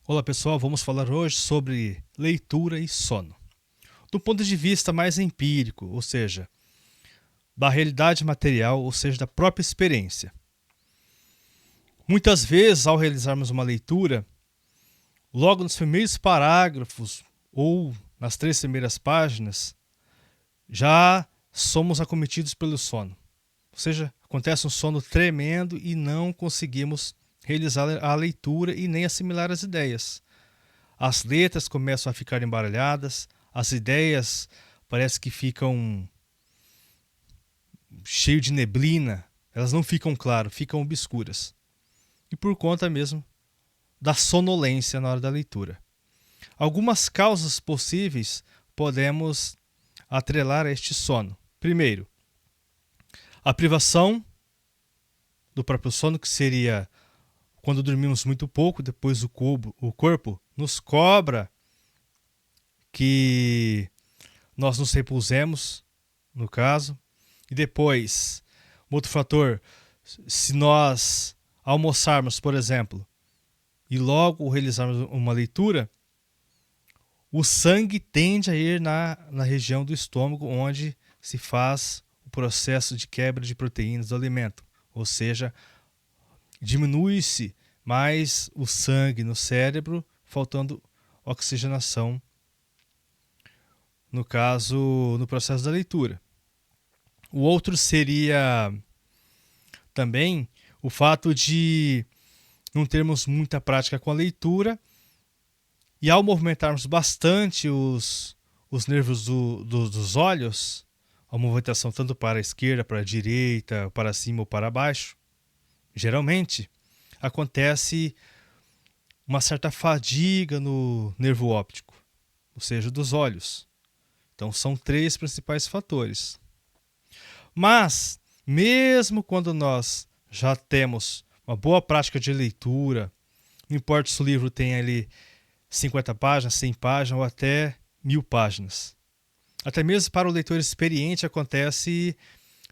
Olá pessoal, vamos falar hoje sobre leitura e sono. Do ponto de vista mais empírico, ou seja, da realidade material, ou seja, da própria experiência. Muitas vezes, ao realizarmos uma leitura, logo nos primeiros parágrafos ou nas 3 primeiras páginas, já somos acometidos pelo sono. Ou seja, acontece um sono tremendo e não conseguimos realizar a leitura e nem assimilar as ideias. As letras começam a ficar embaralhadas, as ideias parece que ficam cheias de neblina, elas não ficam claras, ficam obscuras. E por conta mesmo da sonolência na hora da leitura. Algumas causas possíveis podemos atrelar a este sono. Primeiro, a privação do próprio sono, que seria quando dormimos muito pouco, depois o corpo nos cobra que nós nos repousemos, no caso. E depois, outro fator, se nós almoçarmos, por exemplo, e logo realizarmos uma leitura, o sangue tende a ir na região do estômago, onde se faz o processo de quebra de proteínas do alimento. Ou seja, diminui-se mais o sangue no cérebro, faltando oxigenação, no caso, no processo da leitura. O outro seria também o fato de não termos muita prática com a leitura e ao movimentarmos bastante os nervos dos olhos, a movimentação tanto para a esquerda, para a direita, para cima ou para baixo, geralmente acontece uma certa fadiga no nervo óptico, ou seja, dos olhos. Então são 3 principais fatores. Mas, mesmo quando nós já temos uma boa prática de leitura, não importa se o livro tem ali 50 páginas, 100 páginas ou até 1000 páginas. Até mesmo para o leitor experiente acontece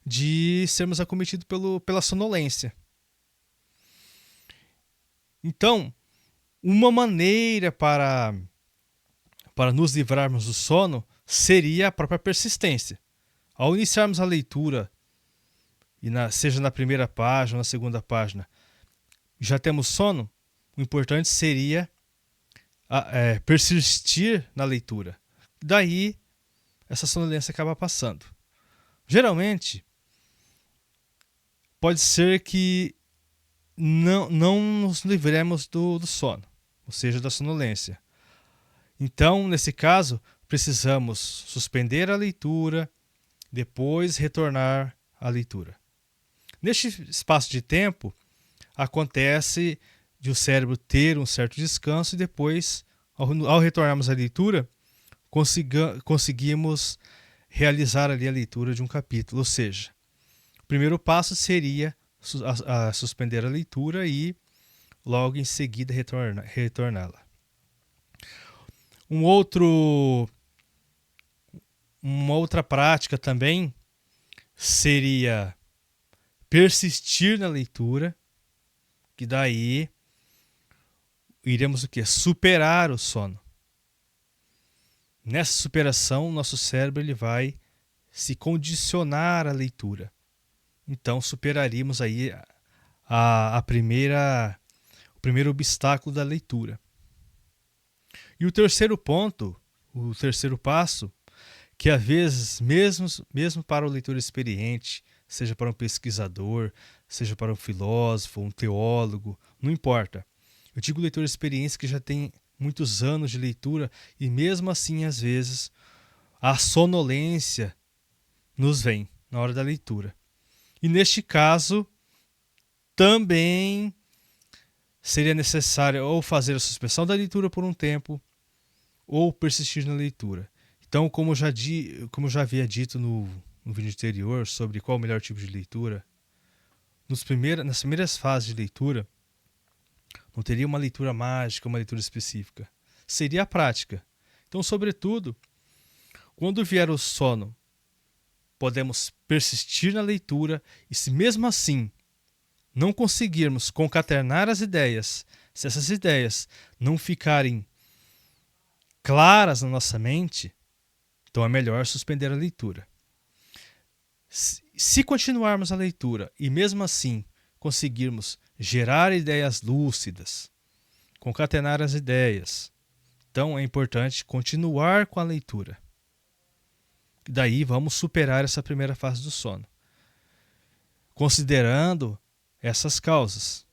de sermos acometidos pela sonolência. Então, uma maneira para nos livrarmos do sono seria a própria persistência. Ao iniciarmos a leitura, seja na primeira página ou na segunda página, já temos sono, o importante seria persistir na leitura. Daí, essa sonolência acaba passando. Geralmente, pode ser que não nos livremos do sono, ou seja, da sonolência. Então, nesse caso, precisamos suspender a leitura, depois retornar à leitura. Neste espaço de tempo, acontece de o cérebro ter um certo descanso e depois, ao retornarmos à leitura, conseguimos realizar ali a leitura de um capítulo. Ou seja, o primeiro passo seria suspender a leitura e logo em seguida retorná-la. Uma outra prática também seria persistir na leitura, que daí iremos o quê? Superar o sono. Nessa superação, nosso cérebro ele vai se condicionar à leitura. Então superaríamos aí o primeiro obstáculo da leitura. E o terceiro ponto, o terceiro passo, que às vezes, mesmo para o leitor experiente, seja para um pesquisador, seja para um filósofo, um teólogo, não importa. Eu digo leitor experiente que já tem muitos anos de leitura e mesmo assim, às vezes, a sonolência nos vem na hora da leitura. E neste caso, também seria necessário ou fazer a suspensão da leitura por um tempo ou persistir na leitura. Então, como já havia dito no vídeo anterior sobre qual o melhor tipo de leitura, nas primeiras fases de leitura, não teria uma leitura mágica, uma leitura específica. Seria a prática. Então, sobretudo, quando vier o sono, podemos persistir na leitura e se mesmo assim não conseguirmos concatenar as ideias, Se essas ideias não ficarem claras na nossa mente, então é melhor suspender a leitura. Se continuarmos a leitura e mesmo assim conseguirmos gerar ideias lúcidas, concatenar as ideias, então é importante continuar com a leitura. Daí vamos superar essa primeira fase do sono, considerando essas causas.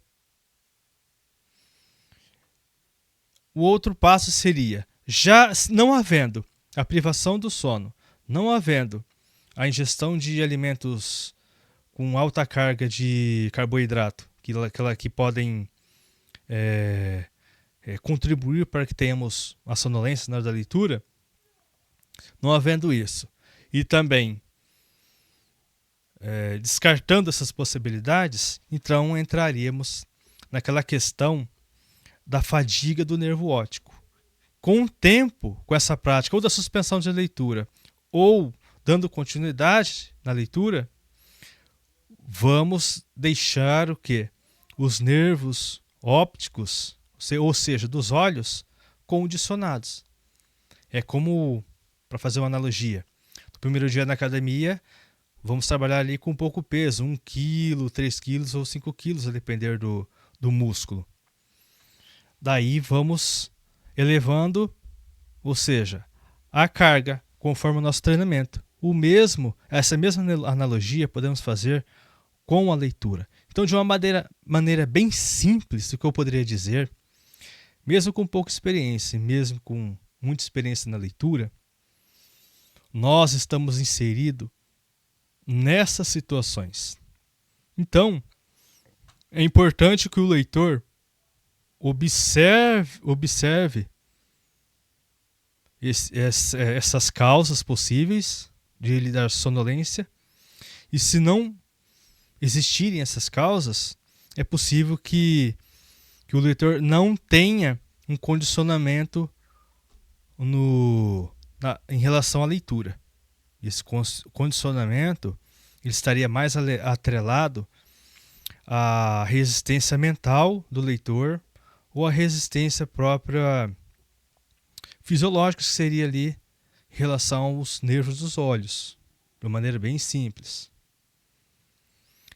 O outro passo seria, já não havendo a privação do sono, não havendo a ingestão de alimentos com alta carga de carboidrato, que podem contribuir para que tenhamos a sonolência na hora da leitura, não havendo isso, e também descartando essas possibilidades, então entraríamos naquela questão da fadiga do nervo óptico. Com o tempo, com essa prática, ou da suspensão de leitura, ou dando continuidade na leitura, vamos deixar o quê? Os nervos ópticos, ou seja, dos olhos, condicionados. É como, para fazer uma analogia, no primeiro dia na academia, vamos trabalhar ali com pouco peso, 1 kg, 3 kg ou 5 kg, a depender do músculo. Daí vamos elevando, ou seja, a carga conforme o nosso treinamento. Essa mesma analogia podemos fazer com a leitura. Então, de uma maneira bem simples, o que eu poderia dizer, mesmo com pouca experiência, mesmo com muita experiência na leitura, nós estamos inseridos nessas situações. Então, é importante que o leitor observe essas causas possíveis de lhe dar sonolência, e se não existirem essas causas, é possível que o leitor não tenha um condicionamento em relação à leitura. Esse condicionamento ele estaria mais atrelado à resistência mental do leitor ou à resistência própria fisiológica, que seria ali em relação aos nervos dos olhos, de uma maneira bem simples.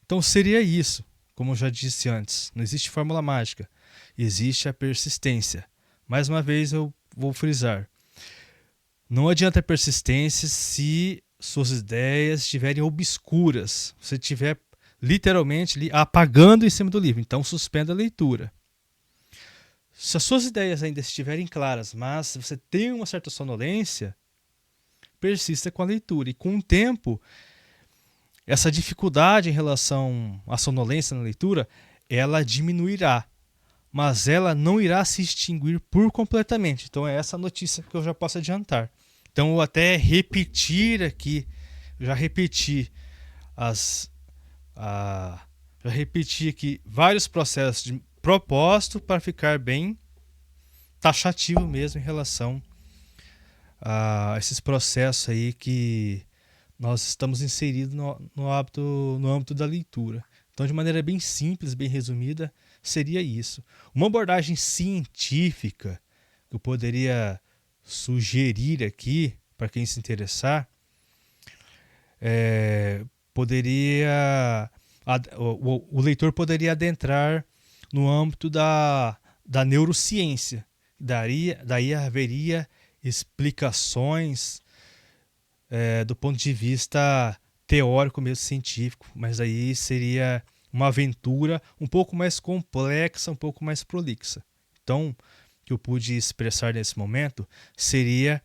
Então seria isso, como eu já disse antes, não existe fórmula mágica, existe a persistência. Mais uma vez eu vou frisar, não adianta persistência se suas ideias estiverem obscuras, você estiver literalmente ali apagando em cima do livro, então suspenda a leitura. Se as suas ideias ainda estiverem claras, mas você tem uma certa sonolência, persista com a leitura. E com o tempo, essa dificuldade em relação à sonolência na leitura, ela diminuirá. Mas ela não irá se extinguir por completamente. Então é essa notícia que eu já posso adiantar. Então eu até repetir aqui, já repeti aqui vários processos de propósito para ficar bem taxativo mesmo em relação a esses processos aí que nós estamos inseridos no âmbito da leitura. Então, de maneira bem simples, bem resumida, seria isso. Uma abordagem científica que eu poderia sugerir aqui, para quem se interessar, o leitor poderia adentrar no âmbito da neurociência. Daí haveria explicações do ponto de vista teórico mesmo, científico, mas aí seria uma aventura um pouco mais complexa, um pouco mais prolixa. Então, o que eu pude expressar nesse momento seriam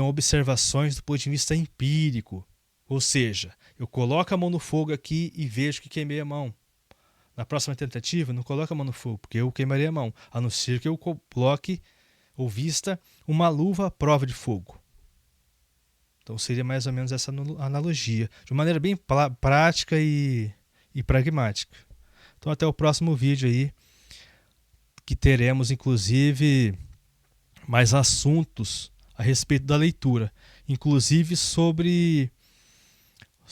observações do ponto de vista empírico, ou seja, eu coloco a mão no fogo aqui e vejo que queimei a mão. Na próxima tentativa, não coloque a mão no fogo, porque eu queimaria a mão, a não ser que eu coloque ou vista uma luva à prova de fogo. Então seria mais ou menos essa analogia, de maneira bem prática e pragmática. Então até o próximo vídeo aí, que teremos inclusive mais assuntos a respeito da leitura, inclusive sobre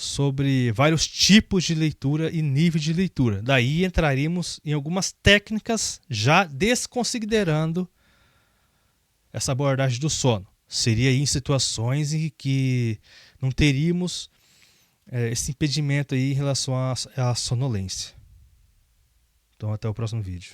sobre vários tipos de leitura e nível de leitura. Daí entraríamos em algumas técnicas já desconsiderando essa abordagem do sono. Seria em situações em que não teríamos esse impedimento aí em relação à sonolência. Então até o próximo vídeo.